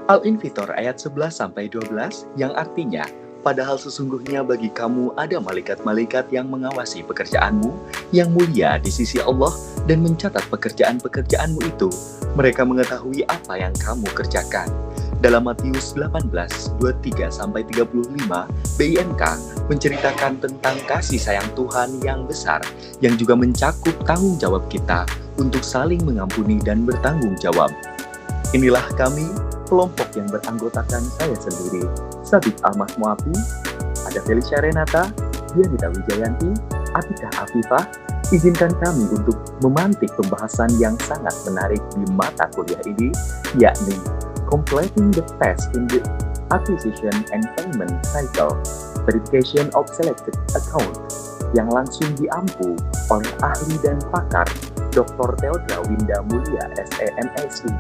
Al-Infitor ayat 11-12 yang artinya, padahal sesungguhnya bagi kamu ada malaikat-malaikat yang mengawasi pekerjaanmu yang mulia di sisi Allah dan mencatat pekerjaan-pekerjaanmu itu. Mereka mengetahui apa yang kamu kerjakan. Dalam Matius 18:23-35, BIMK menceritakan tentang kasih sayang Tuhan yang besar yang juga mencakup tanggung jawab kita untuk saling mengampuni dan bertanggung jawab. Inilah kami, kelompok yang beranggotakan saya sendiri, Sabit Ahmad Muafi, ada Felicia Renata, Dianita Wijayanti, Atika Afifah. Izinkan kami untuk memantik pembahasan yang sangat menarik di mata kuliah ini, yakni Completing the Task in the Acquisition and Payment Cycle, Verification of Selected Account, yang langsung diampu oleh ahli dan pakar Dr. Theodra Winda Mulia, SEMSI.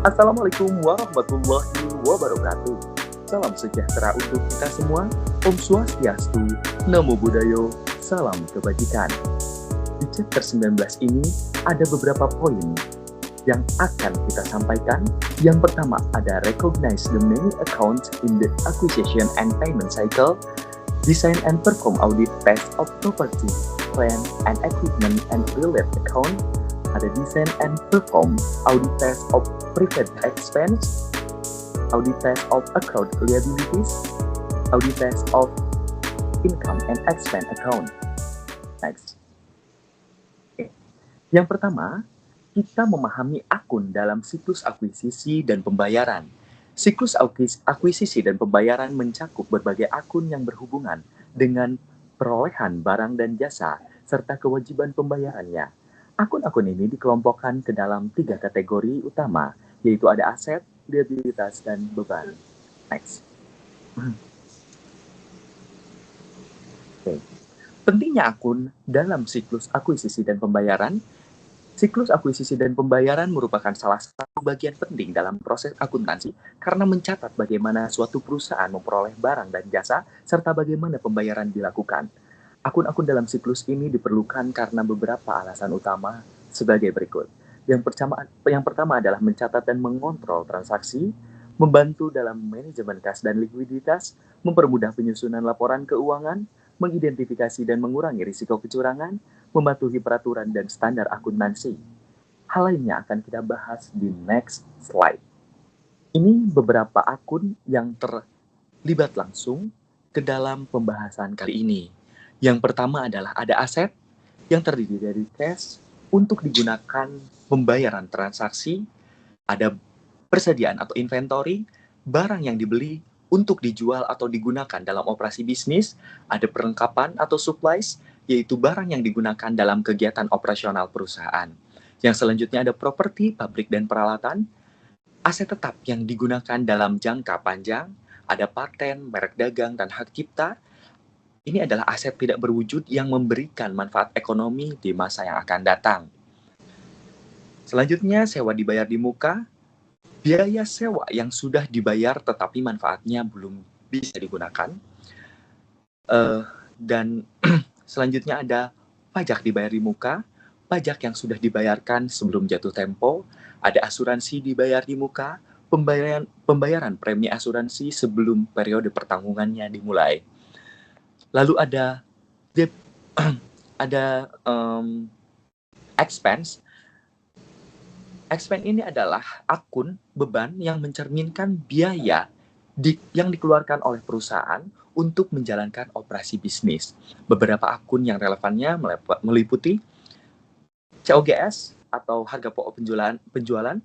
Assalamualaikum warahmatullahi wabarakatuh. Salam sejahtera untuk kita semua. Om Swastiastu, Namo Buddhaya, salam kebajikan. Di chapter 19 ini ada beberapa poin yang akan kita sampaikan. Yang pertama ada recognize the many accounts in the acquisition and payment cycle, design and perform audit test of property, plant and equipment and related account. Ada design and perform audit test of prepaid expense, audit test of accrued liabilities, audit test of income and expense account. Next. Yang pertama, kita memahami akun dalam siklus akuisisi dan pembayaran. Siklus akuisisi dan pembayaran mencakup berbagai akun yang berhubungan dengan perolehan barang dan jasa serta kewajiban pembayarannya. Akun-akun ini dikelompokkan ke dalam 3 kategori utama, yaitu ada aset, liabilitas, dan beban. Next. Okay. Pentingnya akun dalam siklus akuisisi dan pembayaran. Siklus akuisisi dan pembayaran merupakan salah satu bagian penting dalam proses akuntansi karena mencatat bagaimana suatu perusahaan memperoleh barang dan jasa serta bagaimana pembayaran dilakukan. Akun-akun dalam siklus ini diperlukan karena beberapa alasan utama sebagai berikut. Yang pertama adalah mencatat dan mengontrol transaksi, membantu dalam manajemen kas dan likuiditas, mempermudah penyusunan laporan keuangan, mengidentifikasi dan mengurangi risiko kecurangan, mematuhi peraturan dan standar akuntansi. Hal lainnya akan kita bahas di next slide. Ini beberapa akun yang terlibat langsung ke dalam pembahasan kali ini. Yang pertama adalah ada aset yang terdiri dari cash untuk digunakan pembayaran transaksi, ada persediaan atau inventory, barang yang dibeli untuk dijual atau digunakan dalam operasi bisnis, ada perlengkapan atau supplies, yaitu barang yang digunakan dalam kegiatan operasional perusahaan. Yang selanjutnya ada properti, pabrik, dan peralatan, aset tetap yang digunakan dalam jangka panjang, ada paten, merek dagang, dan hak cipta. Ini adalah aset tidak berwujud yang memberikan manfaat ekonomi di masa yang akan datang. Selanjutnya, sewa dibayar di muka, biaya sewa yang sudah dibayar tetapi manfaatnya belum bisa digunakan. Dan selanjutnya ada pajak dibayar di muka, pajak yang sudah dibayarkan sebelum jatuh tempo, ada asuransi dibayar di muka, pembayaran premi asuransi sebelum periode pertanggungannya dimulai. Lalu ada expense. Expense ini adalah akun beban yang mencerminkan biaya yang dikeluarkan oleh perusahaan untuk menjalankan operasi bisnis. Beberapa akun yang relevannya meliputi COGS atau harga pokok penjualan,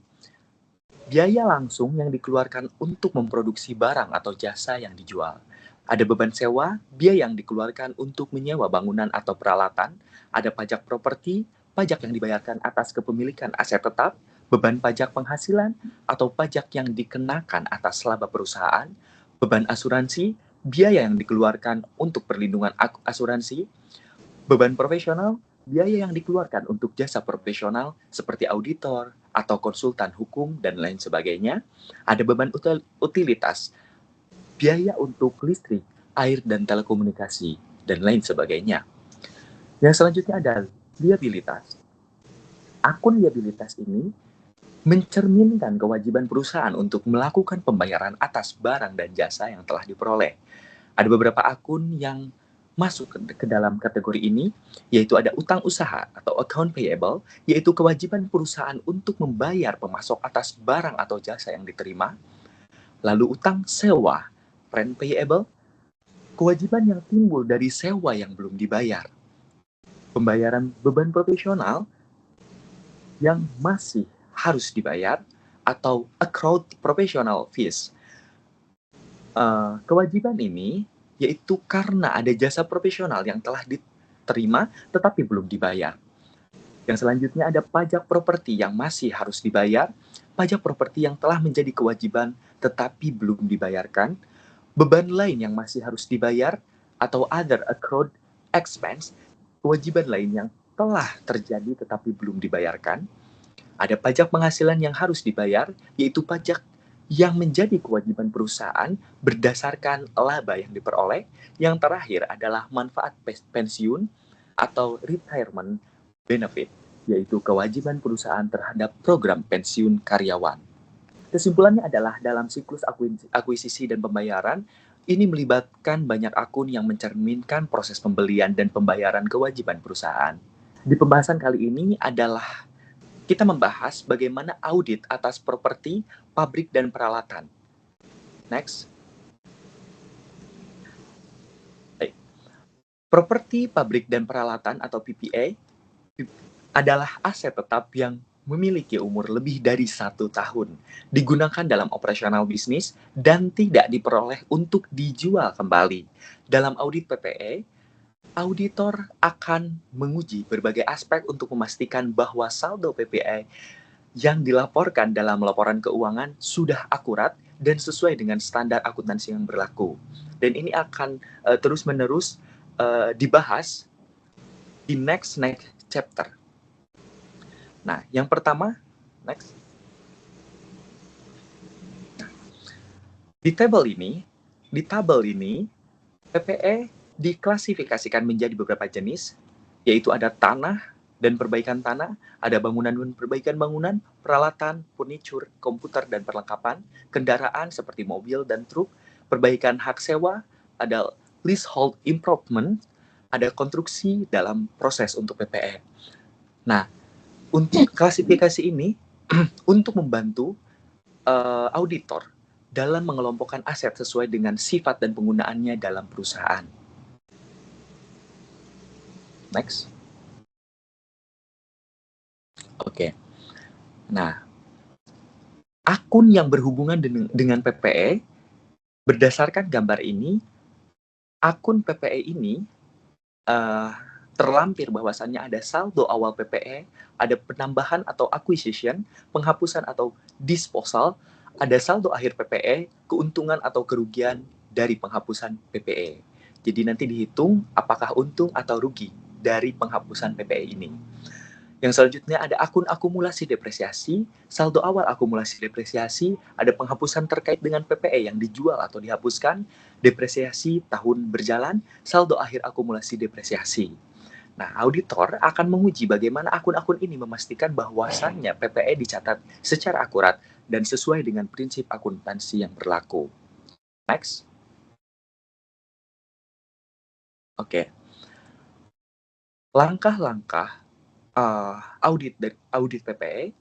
biaya langsung yang dikeluarkan untuk memproduksi barang atau jasa yang dijual. Ada beban sewa, biaya yang dikeluarkan untuk menyewa bangunan atau peralatan, ada pajak properti, pajak yang dibayarkan atas kepemilikan aset tetap, beban pajak penghasilan atau pajak yang dikenakan atas laba perusahaan, beban asuransi, biaya yang dikeluarkan untuk perlindungan asuransi, beban profesional, biaya yang dikeluarkan untuk jasa profesional seperti auditor atau konsultan hukum dan lain sebagainya, ada beban utilitas, biaya untuk listrik, air dan telekomunikasi, dan lain sebagainya. Yang selanjutnya ada liabilitas. Akun liabilitas ini mencerminkan kewajiban perusahaan untuk melakukan pembayaran atas barang dan jasa yang telah diperoleh. Ada beberapa akun yang masuk ke dalam kategori ini, yaitu ada utang usaha atau account payable, yaitu kewajiban perusahaan untuk membayar pemasok atas barang atau jasa yang diterima. Lalu utang sewa, rent payable, kewajiban yang timbul dari sewa yang belum dibayar. Pembayaran beban profesional yang masih harus dibayar atau accrued professional fees. Kewajiban ini yaitu karena ada jasa profesional yang telah diterima tetapi belum dibayar. Yang selanjutnya ada pajak properti yang masih harus dibayar, pajak properti yang telah menjadi kewajiban tetapi belum dibayarkan, beban lain yang masih harus dibayar, atau other accrued expense, kewajiban lain yang telah terjadi tetapi belum dibayarkan. Ada pajak penghasilan yang harus dibayar, yaitu pajak yang menjadi kewajiban perusahaan berdasarkan laba yang diperoleh. Yang terakhir adalah manfaat pensiun atau retirement benefit, yaitu kewajiban perusahaan terhadap program pensiun karyawan. Kesimpulannya adalah dalam siklus akuisisi dan pembayaran, ini melibatkan banyak akun yang mencerminkan proses pembelian dan pembayaran kewajiban perusahaan. Di pembahasan kali ini adalah kita membahas bagaimana audit atas properti, pabrik, dan peralatan. Next. Baik. Properti, pabrik, dan peralatan atau PPA adalah aset tetap yang memiliki umur lebih dari 1 tahun, digunakan dalam operasional bisnis, dan tidak diperoleh untuk dijual kembali. Dalam audit PPE, auditor akan menguji berbagai aspek untuk memastikan bahwa saldo PPE yang dilaporkan dalam laporan keuangan sudah akurat dan sesuai dengan standar akuntansi yang berlaku. Dan ini akan terus-menerus dibahas di next chapter. Nah, yang pertama, next. Di tabel ini, PPE diklasifikasikan menjadi beberapa jenis, yaitu ada tanah dan perbaikan tanah, ada bangunan dan perbaikan bangunan, peralatan, furniture, komputer dan perlengkapan, kendaraan seperti mobil dan truk, perbaikan hak sewa, ada leasehold improvement, ada konstruksi dalam proses untuk PPE. Nah, untuk klasifikasi ini, untuk membantu auditor dalam mengelompokkan aset sesuai dengan sifat dan penggunaannya dalam perusahaan. Next. Oke. Nah, akun yang berhubungan dengan PPE, berdasarkan gambar ini, akun PPE ini terlampir bahwasannya ada saldo awal PPE, ada penambahan atau acquisition, penghapusan atau disposal, ada saldo akhir PPE, keuntungan atau kerugian dari penghapusan PPE. Jadi nanti dihitung apakah untung atau rugi dari penghapusan PPE ini. Yang selanjutnya ada akun akumulasi depresiasi, saldo awal akumulasi depresiasi, ada penghapusan terkait dengan PPE yang dijual atau dihapuskan, depresiasi tahun berjalan, saldo akhir akumulasi depresiasi. Nah, auditor akan menguji bagaimana akun-akun ini memastikan bahwasannya PPE dicatat secara akurat dan sesuai dengan prinsip akuntansi yang berlaku. Next. Oke. Langkah-langkah audit PPE,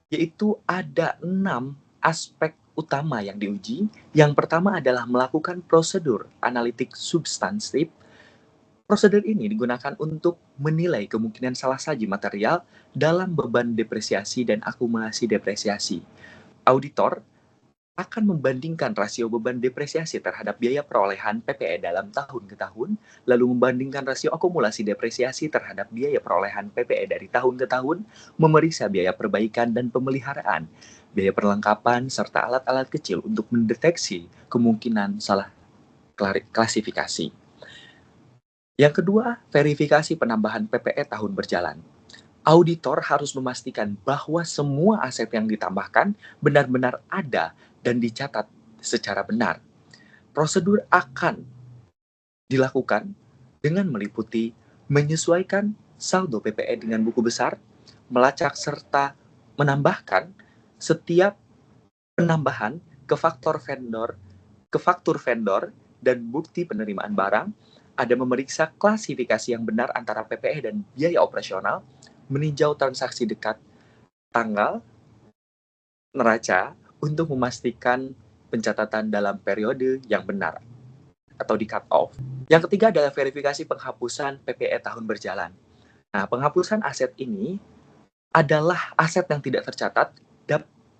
yaitu ada 6 aspek utama yang diuji. Yang pertama adalah melakukan prosedur analitik substansif. Prosedur ini digunakan untuk menilai kemungkinan salah saji material dalam beban depresiasi dan akumulasi depresiasi. Auditor akan membandingkan rasio beban depresiasi terhadap biaya perolehan PPE dalam tahun ke tahun, lalu membandingkan rasio akumulasi depresiasi terhadap biaya perolehan PPE dari tahun ke tahun, memeriksa biaya perbaikan dan pemeliharaan, biaya perlengkapan, serta alat-alat kecil untuk mendeteksi kemungkinan salah klasifikasi. Yang kedua, verifikasi penambahan PPE tahun berjalan. Auditor harus memastikan bahwa semua aset yang ditambahkan benar-benar ada dan dicatat secara benar. Prosedur akan dilakukan dengan meliputi menyesuaikan saldo PPE dengan buku besar, melacak serta menambahkan setiap penambahan ke faktur vendor dan bukti penerimaan barang, ada memeriksa klasifikasi yang benar antara PPE dan biaya operasional, meninjau transaksi dekat tanggal, neraca, untuk memastikan pencatatan dalam periode yang benar atau di cut off. Yang ketiga adalah verifikasi penghapusan PPE tahun berjalan. Nah, penghapusan aset ini adalah aset yang tidak tercatat,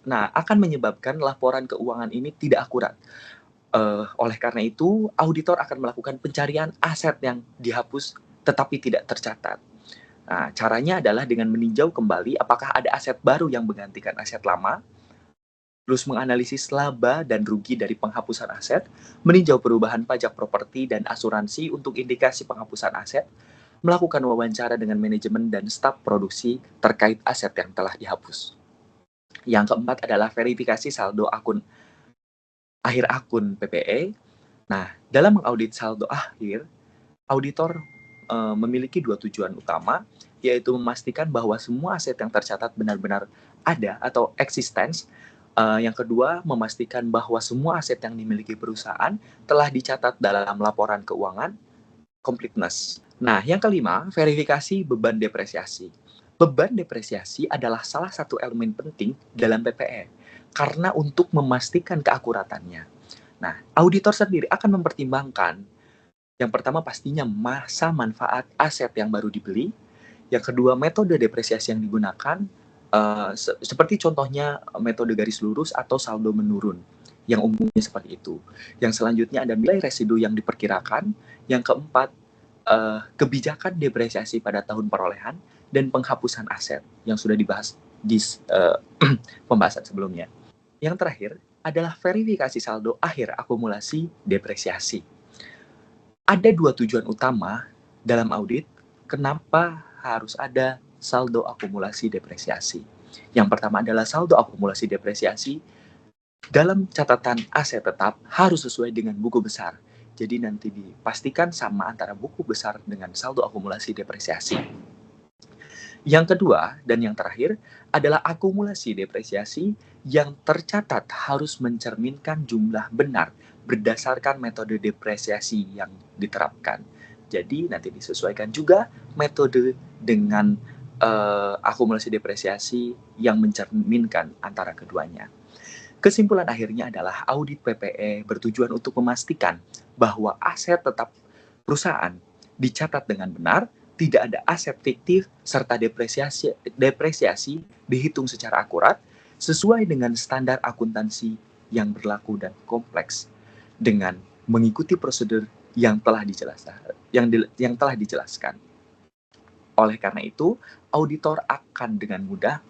akan menyebabkan laporan keuangan ini tidak akurat. Oleh karena itu, auditor akan melakukan pencarian aset yang dihapus tetapi tidak tercatat. Nah, caranya adalah dengan meninjau kembali apakah ada aset baru yang menggantikan aset lama, terus menganalisis laba dan rugi dari penghapusan aset, meninjau perubahan pajak properti dan asuransi untuk indikasi penghapusan aset, melakukan wawancara dengan manajemen dan staf produksi terkait aset yang telah dihapus. Yang keempat adalah verifikasi saldo akhir akun PPE. Nah, dalam mengaudit saldo akhir, auditor memiliki dua tujuan utama, yaitu memastikan bahwa semua aset yang tercatat benar-benar ada atau eksistens. Yang kedua, memastikan bahwa semua aset yang dimiliki perusahaan telah dicatat dalam laporan keuangan completeness. Nah, yang kelima, verifikasi beban depresiasi. Beban depresiasi adalah salah satu elemen penting dalam PPE karena untuk memastikan keakuratannya. Nah, auditor sendiri akan mempertimbangkan yang pertama pastinya masa manfaat aset yang baru dibeli. Yang kedua, metode depresiasi yang digunakan, seperti contohnya metode garis lurus atau saldo menurun, yang umumnya seperti itu. Yang selanjutnya ada nilai residu yang diperkirakan. Yang keempat, kebijakan depresiasi pada tahun perolehan dan penghapusan aset yang sudah dibahas di pembahasan sebelumnya. Yang terakhir adalah verifikasi saldo akhir akumulasi depresiasi. Ada dua tujuan utama dalam audit kenapa harus ada saldo akumulasi depresiasi. Yang pertama adalah saldo akumulasi depresiasi dalam catatan aset tetap harus sesuai dengan buku besar. Jadi nanti dipastikan sama antara buku besar dengan saldo akumulasi depresiasi. Yang kedua dan yang terakhir adalah akumulasi depresiasi yang tercatat harus mencerminkan jumlah benar berdasarkan metode depresiasi yang diterapkan. Jadi nanti disesuaikan juga metode dengan akumulasi depresiasi yang mencerminkan antara keduanya. Kesimpulan akhirnya adalah audit PPE bertujuan untuk memastikan bahwa aset tetap perusahaan dicatat dengan benar, tidak ada aset fiktif, serta depresiasi dihitung secara akurat, sesuai dengan standar akuntansi yang berlaku dan kompleks, dengan mengikuti prosedur yang telah dijelaskan. Oleh karena itu, auditor akan dengan mudah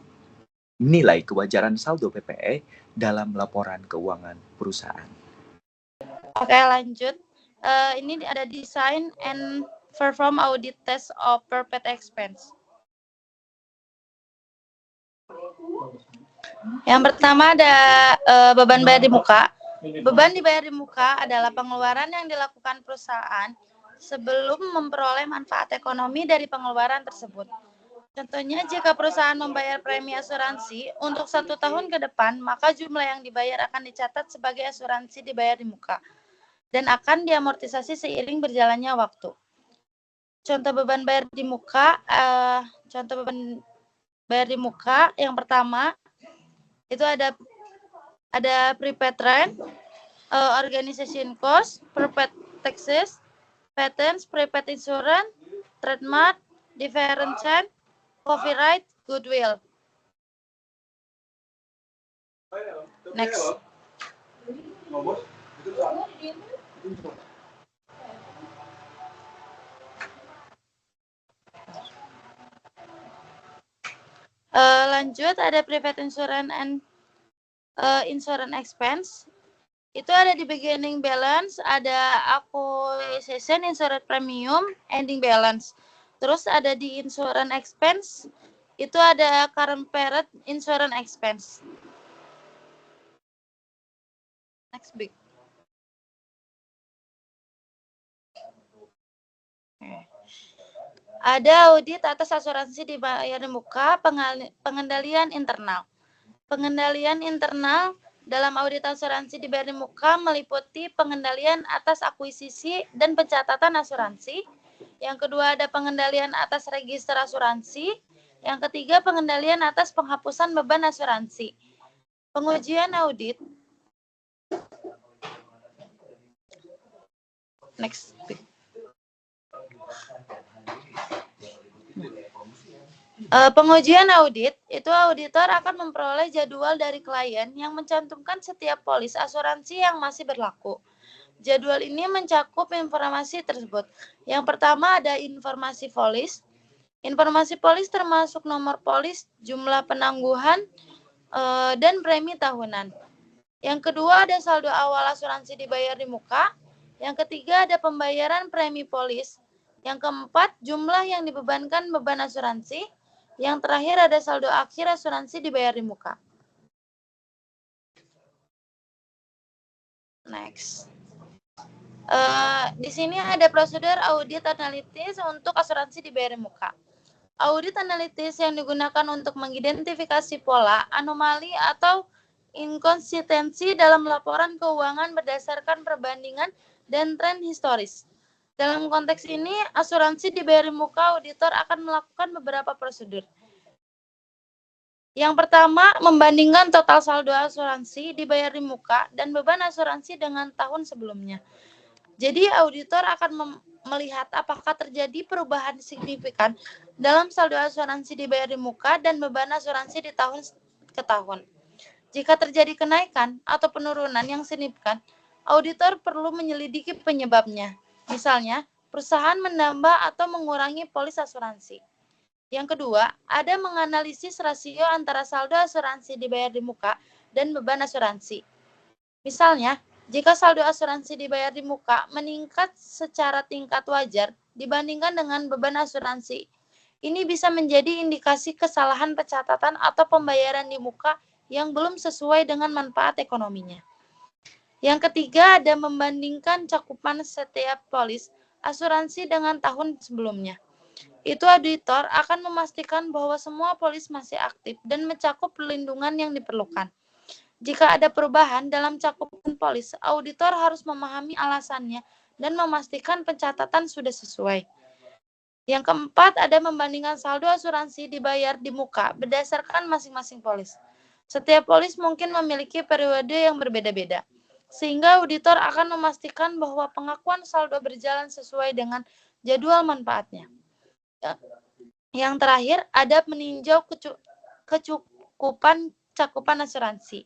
menilai kewajaran saldo PPE dalam laporan keuangan perusahaan. Oke, lanjut. Ini ada design and perform audit test of perpetual expense. Yang pertama ada beban bayar di muka. Beban dibayar di muka adalah pengeluaran yang dilakukan perusahaan sebelum memperoleh manfaat ekonomi dari pengeluaran tersebut. Contohnya, jika perusahaan membayar premi asuransi untuk 1 tahun ke depan, maka jumlah yang dibayar akan dicatat sebagai asuransi dibayar di muka dan akan diamortisasi seiring berjalannya waktu. Contoh beban bayar di muka, yang pertama itu ada prepaid rent, organization cost, prepaid taxes, patents, prepaid insurance, trademark, different charge, copyright, goodwill. Next. Lanjut ada private insurance and insurance expense. Itu ada di beginning balance, ada acquisition insurance premium, ending balance. Terus ada di insurance expense, itu ada current period insurance expense. Next big. Ada audit atas asuransi dibayar di muka, pengendalian internal. Pengendalian internal dalam audit asuransi dibayar di muka meliputi pengendalian atas akuisisi dan pencatatan asuransi. Yang kedua ada pengendalian atas register asuransi. Yang ketiga pengendalian atas penghapusan beban asuransi. Pengujian audit. Next. Pengujian audit, itu auditor akan memperoleh jadwal dari klien yang mencantumkan setiap polis asuransi yang masih berlaku. Jadwal ini mencakup informasi tersebut. Yang pertama ada informasi polis. Informasi polis termasuk nomor polis, jumlah penangguhan, dan premi tahunan. Yang kedua ada saldo awal asuransi dibayar di muka. Yang ketiga ada pembayaran premi polis. Yang keempat jumlah yang dibebankan beban asuransi. Yang terakhir ada saldo akhir asuransi dibayar di muka. Next. Di sini ada prosedur audit analitis untuk asuransi dibayar di muka. Audit analitis yang digunakan untuk mengidentifikasi pola, anomali, atau inkonsistensi dalam laporan keuangan berdasarkan perbandingan dan tren historis. Dalam konteks ini, asuransi dibayar di muka auditor akan melakukan beberapa prosedur. Yang pertama, membandingkan total saldo asuransi dibayar di muka dan beban asuransi dengan tahun sebelumnya. Jadi, auditor akan melihat apakah terjadi perubahan signifikan dalam saldo asuransi dibayar di muka dan beban asuransi di tahun ke tahun. Jika terjadi kenaikan atau penurunan yang signifikan, auditor perlu menyelidiki penyebabnya. Misalnya, perusahaan menambah atau mengurangi polis asuransi. Yang kedua, ada menganalisis rasio antara saldo asuransi dibayar di muka dan beban asuransi. Misalnya, jika saldo asuransi dibayar di muka meningkat secara tingkat wajar dibandingkan dengan beban asuransi, ini bisa menjadi indikasi kesalahan pencatatan atau pembayaran di muka yang belum sesuai dengan manfaat ekonominya. Yang ketiga, ada membandingkan cakupan setiap polis asuransi dengan tahun sebelumnya. Itu auditor akan memastikan bahwa semua polis masih aktif dan mencakup perlindungan yang diperlukan. Jika ada perubahan dalam cakupan polis, auditor harus memahami alasannya dan memastikan pencatatan sudah sesuai. Yang keempat, ada membandingkan saldo asuransi dibayar di muka berdasarkan masing-masing polis. Setiap polis mungkin memiliki periode yang berbeda-beda, sehingga auditor akan memastikan bahwa pengakuan saldo berjalan sesuai dengan jadwal manfaatnya. Yang terakhir, ada meninjau kecukupan cakupan asuransi.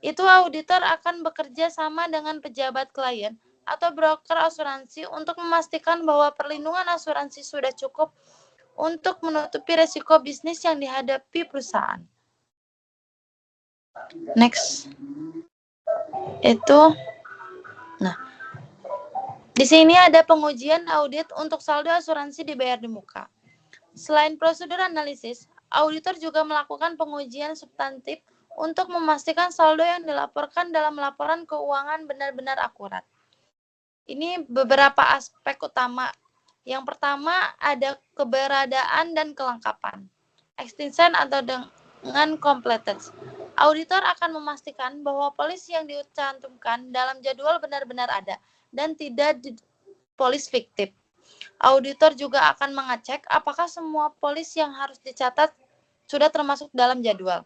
Itu auditor akan bekerja sama dengan pejabat klien atau broker asuransi untuk memastikan bahwa perlindungan asuransi sudah cukup untuk menutupi risiko bisnis yang dihadapi perusahaan. Next. Di sini ada pengujian audit untuk saldo asuransi dibayar di muka. Selain prosedur analisis, auditor juga melakukan pengujian substantif untuk memastikan saldo yang dilaporkan dalam laporan keuangan benar-benar akurat. Ini beberapa aspek utama. Yang pertama ada keberadaan dan kelengkapan. Extinction atau dengan completed. Auditor akan memastikan bahwa polis yang dicantumkan dalam jadwal benar-benar ada dan tidak polis fiktif. Auditor juga akan mengecek apakah semua polis yang harus dicatat sudah termasuk dalam jadwal.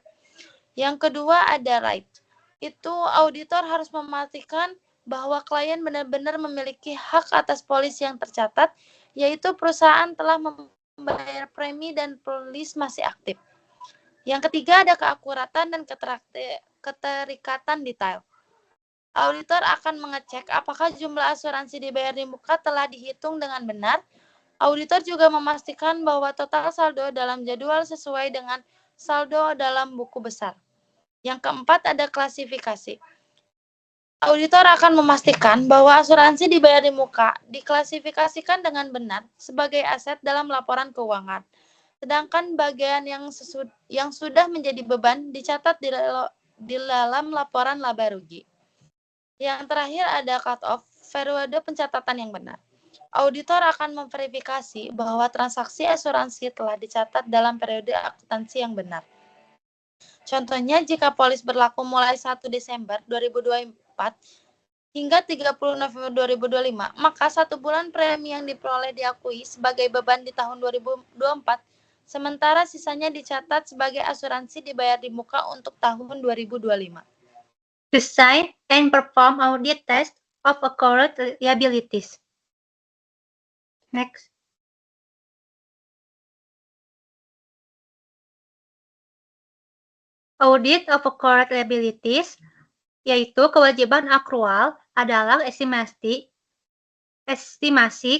Yang kedua ada right. Itu auditor harus memastikan bahwa klien benar-benar memiliki hak atas polis yang tercatat, yaitu perusahaan telah membayar premi dan polis masih aktif. Yang ketiga ada keakuratan dan keterikatan detail. Auditor akan mengecek apakah jumlah asuransi dibayar di muka telah dihitung dengan benar. Auditor juga memastikan bahwa total saldo dalam jadwal sesuai dengan saldo dalam buku besar. Yang keempat ada klasifikasi. Auditor akan memastikan bahwa asuransi dibayar di muka diklasifikasikan dengan benar sebagai aset dalam laporan keuangan. Sedangkan bagian yang sudah menjadi beban dicatat di dalam laporan laba rugi. Yang terakhir ada cut-off periode pencatatan yang benar. Auditor akan memverifikasi bahwa transaksi asuransi telah dicatat dalam periode akuntansi yang benar. Contohnya, jika polis berlaku mulai 1 Desember 2024 hingga 30 November 2025, maka 1 bulan premi yang diperoleh diakui sebagai beban di tahun 2024, sementara sisanya dicatat sebagai asuransi dibayar di muka untuk tahun 2025. Design and perform audit test of accrued liabilities. Next. Audit of accrued liabilities, yaitu kewajiban akrual, adalah estimasi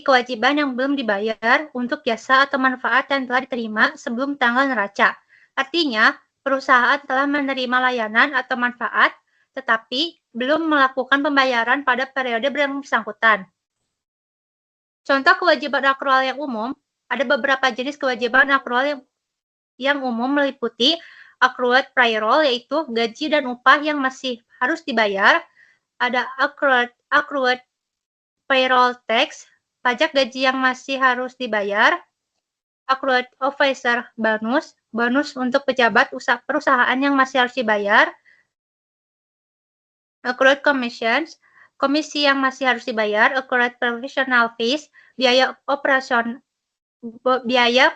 kewajiban yang belum dibayar untuk jasa atau manfaat yang telah diterima sebelum tanggal neraca. Artinya, perusahaan telah menerima layanan atau manfaat, tetapi belum melakukan pembayaran pada periode bersangkutan. Contoh kewajiban akrual yang umum, ada beberapa jenis kewajiban akrual yang umum meliputi accrued payroll, yaitu gaji dan upah yang masih harus dibayar. Ada accrued payroll tax, pajak gaji yang masih harus dibayar. Accrued officer bonus, bonus untuk pejabat perusahaan yang masih harus dibayar. Accrued commissions, komisi yang masih harus dibayar. Accrued professional fees, biaya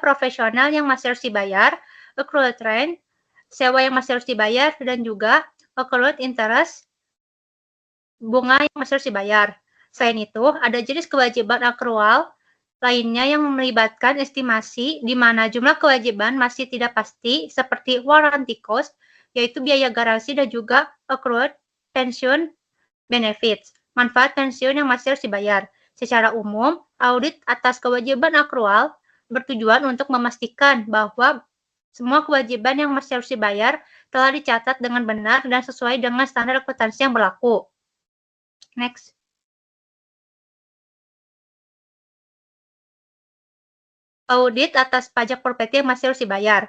profesional yang masih harus dibayar. Accrued rent, sewa yang masih harus dibayar, dan juga accrued interest, bunga yang masih harus dibayar. Selain itu, ada jenis kewajiban akrual lainnya yang melibatkan estimasi di mana jumlah kewajiban masih tidak pasti, seperti warranty cost, yaitu biaya garansi, dan juga accrued pension benefits, manfaat pensiun yang masih harus dibayar. Secara umum, audit atas kewajiban akrual bertujuan untuk memastikan bahwa semua kewajiban yang masih harus dibayar telah dicatat dengan benar dan sesuai dengan standar akuntansi yang berlaku. Next. Audit atas pajak properti yang masih harus dibayar.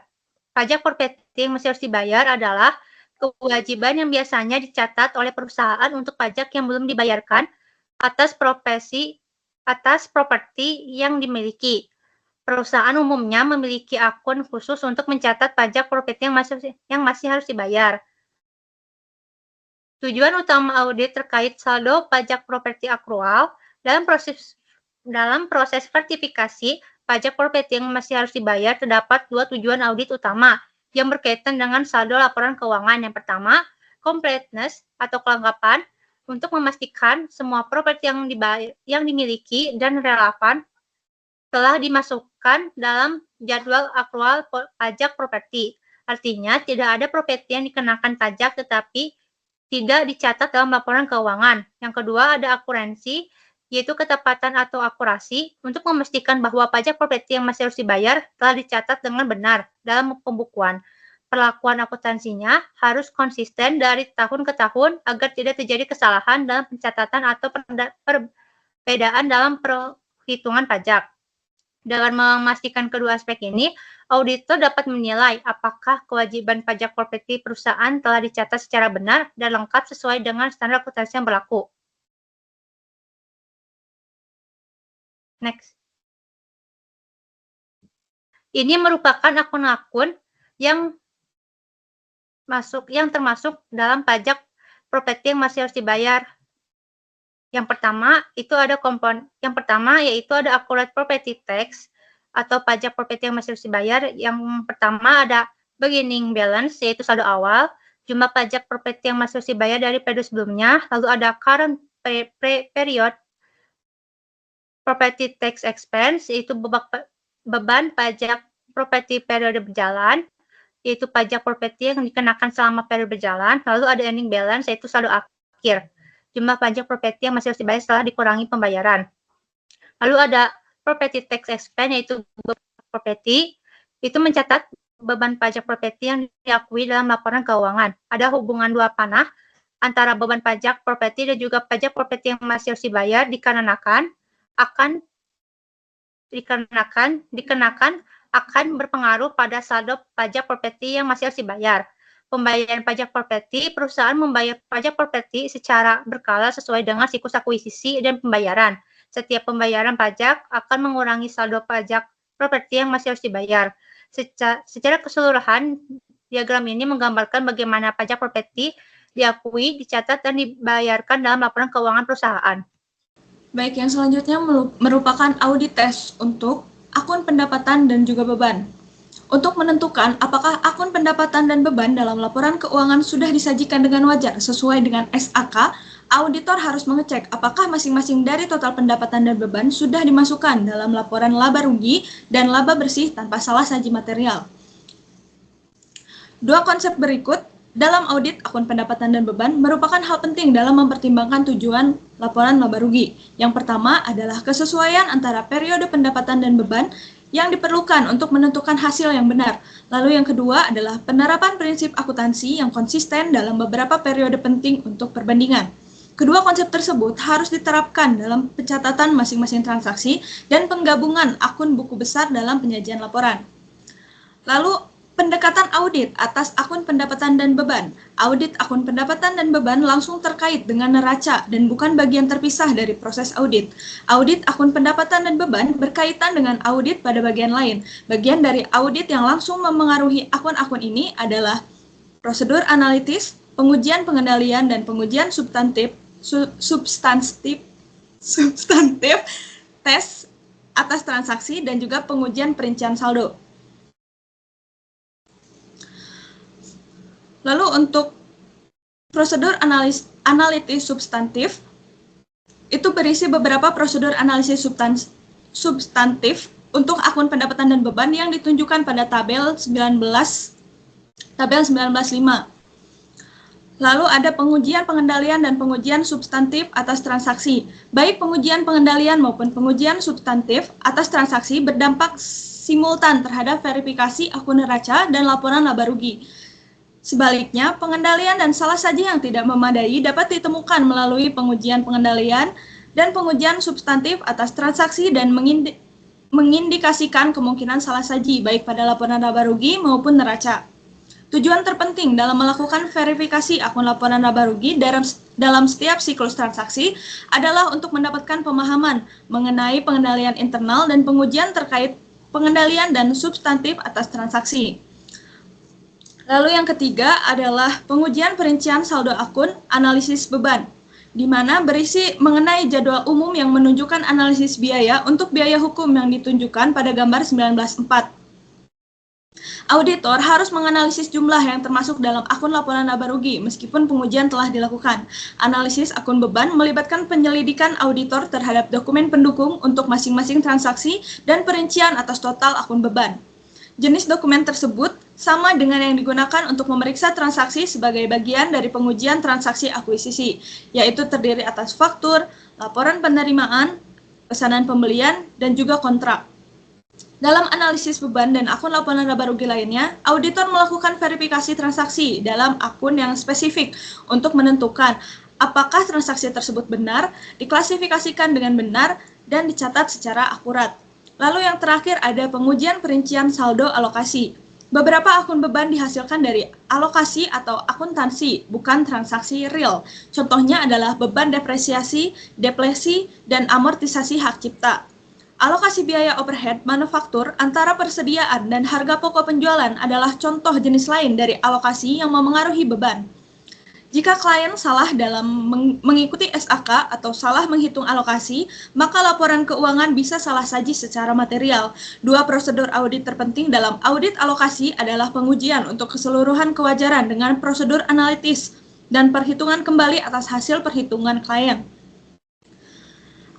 Pajak properti yang masih harus dibayar adalah kewajiban yang biasanya dicatat oleh perusahaan untuk pajak yang belum dibayarkan atas properti yang dimiliki. Perusahaan umumnya memiliki akun khusus untuk mencatat pajak properti yang masih harus dibayar. Tujuan utama audit terkait saldo pajak properti akrual dalam proses sertifikasi pajak properti yang masih harus dibayar, terdapat dua tujuan audit utama yang berkaitan dengan saldo laporan keuangan. Yang pertama, completeness atau kelengkapan, untuk memastikan semua properti yang dimiliki dan relevan telah dimasukkan dalam jadwal akrual pajak properti. Artinya, tidak ada properti yang dikenakan pajak tetapi tidak dicatat dalam laporan keuangan. Yang kedua, ada akurensi, yaitu ketepatan atau akurasi untuk memastikan bahwa pajak properti yang masih harus dibayar telah dicatat dengan benar dalam pembukuan. Perlakuan akuntansinya harus konsisten dari tahun ke tahun agar tidak terjadi kesalahan dalam pencatatan atau perbedaan dalam perhitungan pajak. Dengan memastikan kedua aspek ini, auditor dapat menilai apakah kewajiban pajak properti perusahaan telah dicatat secara benar dan lengkap sesuai dengan standar akuntansi yang berlaku. Next. Ini merupakan akun-akun yang termasuk dalam pajak properti yang masih harus dibayar. Yang pertama yaitu ada accrued property tax atau pajak properti yang masih harus dibayar. Yang pertama ada beginning balance, yaitu saldo awal, jumlah pajak properti yang masih harus dibayar dari periode sebelumnya. Lalu ada current period property tax expense, yaitu beban pajak properti periode berjalan, yaitu pajak properti yang dikenakan selama periode berjalan. Lalu ada ending balance, yaitu saldo akhir, jumlah pajak properti yang masih harus dibayar setelah dikurangi pembayaran. Lalu ada property tax expense, yaitu beban properti, itu mencatat beban pajak properti yang diakui dalam laporan keuangan. Ada hubungan dua panah antara beban pajak properti dan juga pajak properti yang masih harus dibayar dikenakan akan berpengaruh pada saldo pajak properti yang masih harus dibayar. Pembayaran pajak properti, perusahaan membayar pajak properti secara berkala sesuai dengan siklus akuisisi dan pembayaran. Setiap pembayaran pajak akan mengurangi saldo pajak properti yang masih harus dibayar. Secara keseluruhan, diagram ini menggambarkan bagaimana pajak properti diakui, dicatat, dan dibayarkan dalam laporan keuangan perusahaan. Baik, yang selanjutnya merupakan audit test untuk akun pendapatan dan juga beban. Untuk menentukan apakah akun pendapatan dan beban dalam laporan keuangan sudah disajikan dengan wajar sesuai dengan SAK, auditor harus mengecek apakah masing-masing dari total pendapatan dan beban sudah dimasukkan dalam laporan laba rugi dan laba bersih tanpa salah saji material. Dua konsep berikut dalam audit akun pendapatan dan beban merupakan hal penting dalam mempertimbangkan tujuan laporan laba rugi. Yang pertama adalah kesesuaian antara periode pendapatan dan beban yang diperlukan untuk menentukan hasil yang benar. Lalu yang kedua adalah penerapan prinsip akuntansi yang konsisten dalam beberapa periode penting untuk perbandingan. Kedua konsep tersebut harus diterapkan dalam pencatatan masing-masing transaksi dan penggabungan akun buku besar dalam penyajian laporan. Lalu, pendekatan audit atas akun pendapatan dan beban. Audit akun pendapatan dan beban langsung terkait dengan neraca dan bukan bagian terpisah dari proses audit. Audit akun pendapatan dan beban berkaitan dengan audit pada bagian lain. Bagian dari audit yang langsung memengaruhi akun-akun ini adalah prosedur analitis, pengujian pengendalian, dan pengujian substantif, tes atas transaksi, dan juga pengujian perincian saldo. Lalu untuk prosedur analitis substantif, itu berisi beberapa prosedur analisis substantif untuk akun pendapatan dan beban yang ditunjukkan pada tabel 19.5. Lalu ada pengujian pengendalian dan pengujian substantif atas transaksi. Baik pengujian pengendalian maupun pengujian substantif atas transaksi berdampak simultan terhadap verifikasi akun neraca dan laporan laba rugi. Sebaliknya, pengendalian dan salah saji yang tidak memadai dapat ditemukan melalui pengujian pengendalian dan pengujian substantif atas transaksi dan mengindikasikan kemungkinan salah saji baik pada laporan laba rugi maupun neraca. Tujuan terpenting dalam melakukan verifikasi akun laporan laba rugi dalam setiap siklus transaksi adalah untuk mendapatkan pemahaman mengenai pengendalian internal dan pengujian terkait pengendalian dan substantif atas transaksi. Lalu yang ketiga adalah pengujian perincian saldo akun analisis beban, di mana berisi mengenai jadwal umum yang menunjukkan analisis biaya untuk biaya hukum yang ditunjukkan pada gambar 19.4. Auditor harus menganalisis jumlah yang termasuk dalam akun laporan laba rugi meskipun pengujian telah dilakukan. Analisis akun beban melibatkan penyelidikan auditor terhadap dokumen pendukung untuk masing-masing transaksi dan perincian atas total akun beban. Jenis dokumen tersebut sama dengan yang digunakan untuk memeriksa transaksi sebagai bagian dari pengujian transaksi akuisisi, yaitu terdiri atas faktur, laporan penerimaan, pesanan pembelian, dan juga kontrak. Dalam analisis beban dan akun laporan laba rugi lainnya, auditor melakukan verifikasi transaksi dalam akun yang spesifik untuk menentukan apakah transaksi tersebut benar, diklasifikasikan dengan benar, dan dicatat secara akurat. Lalu yang terakhir ada pengujian perincian saldo alokasi. Beberapa akun beban dihasilkan dari alokasi atau akuntansi, bukan transaksi real. Contohnya adalah beban depresiasi, depresi, dan amortisasi hak cipta. Alokasi biaya overhead manufaktur antara persediaan dan harga pokok penjualan adalah contoh jenis lain dari alokasi yang memengaruhi beban. Jika klien salah dalam mengikuti SAK atau salah menghitung alokasi, maka laporan keuangan bisa salah saji secara material. Dua prosedur audit terpenting dalam audit alokasi adalah pengujian untuk keseluruhan kewajaran dengan prosedur analitis dan perhitungan kembali atas hasil perhitungan klien.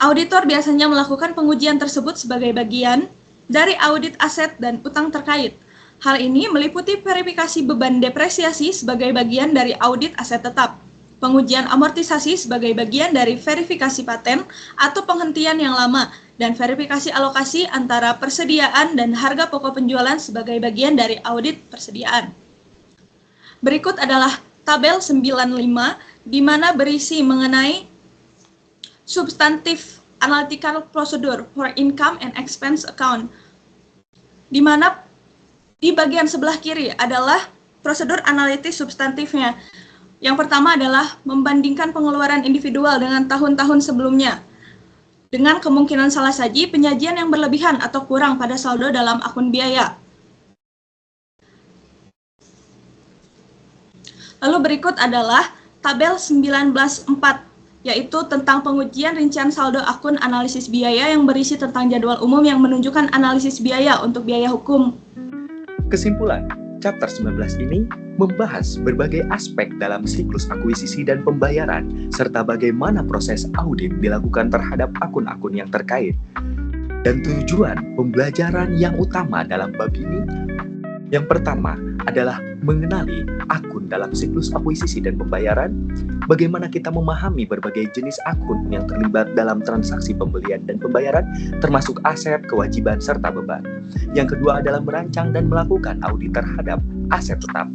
Auditor biasanya melakukan pengujian tersebut sebagai bagian dari audit aset dan utang terkait. Hal ini meliputi verifikasi beban depresiasi sebagai bagian dari audit aset tetap, pengujian amortisasi sebagai bagian dari verifikasi paten atau penghentian yang lama, dan verifikasi alokasi antara persediaan dan harga pokok penjualan sebagai bagian dari audit persediaan. Berikut adalah tabel 95 di mana berisi mengenai substantif analytical procedure for income and expense account, di mana di bagian sebelah kiri adalah prosedur analitis substantifnya. Yang pertama adalah membandingkan pengeluaran individual dengan tahun-tahun sebelumnya. dengan kemungkinan salah saji penyajian yang berlebihan atau kurang pada saldo dalam akun biaya. Lalu berikut adalah tabel 19.4, yaitu tentang pengujian rincian saldo akun analisis biaya yang berisi tentang jadwal umum yang menunjukkan analisis biaya untuk biaya hukum. Kesimpulan, chapter 19 ini membahas berbagai aspek dalam siklus akuisisi dan pembayaran, serta bagaimana proses audit dilakukan terhadap akun-akun yang terkait. Dan tujuan pembelajaran yang utama dalam bab ini, yang pertama adalah mengenali akun dalam siklus akuisisi dan pembayaran, bagaimana kita memahami berbagai jenis akun yang terlibat dalam transaksi pembelian dan pembayaran, termasuk aset, kewajiban, serta beban. Yang kedua adalah merancang dan melakukan audit terhadap aset tetap.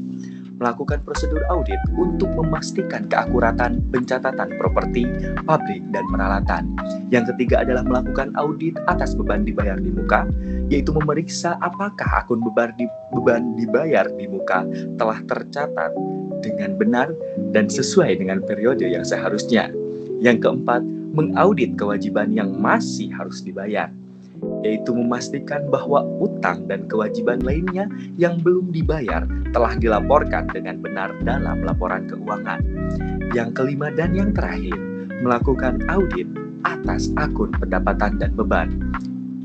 Melakukan prosedur audit untuk memastikan keakuratan pencatatan properti, pabrik, dan peralatan. Yang ketiga adalah melakukan audit atas beban dibayar di muka, yaitu memeriksa apakah akun beban dibayar di muka telah tercatat dengan benar dan sesuai dengan periode yang seharusnya. Yang keempat, mengaudit kewajiban yang masih harus dibayar, yaitu memastikan bahwa utang dan kewajiban lainnya yang belum dibayar telah dilaporkan dengan benar dalam laporan keuangan. Yang kelima dan yang terakhir, melakukan audit atas akun pendapatan dan beban,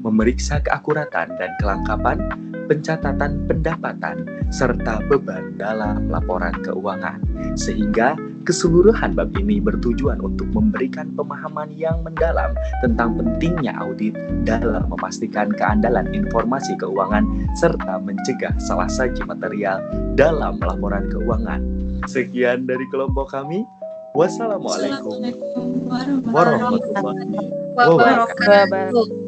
memeriksa keakuratan dan kelengkapan pencatatan pendapatan serta beban dalam laporan keuangan, sehingga keseluruhan bab ini bertujuan untuk memberikan pemahaman yang mendalam tentang pentingnya audit dalam memastikan keandalan informasi keuangan serta mencegah salah saji material dalam laporan keuangan. Sekian dari kelompok kami. Wassalamualaikum warahmatullahi wabarakatuh.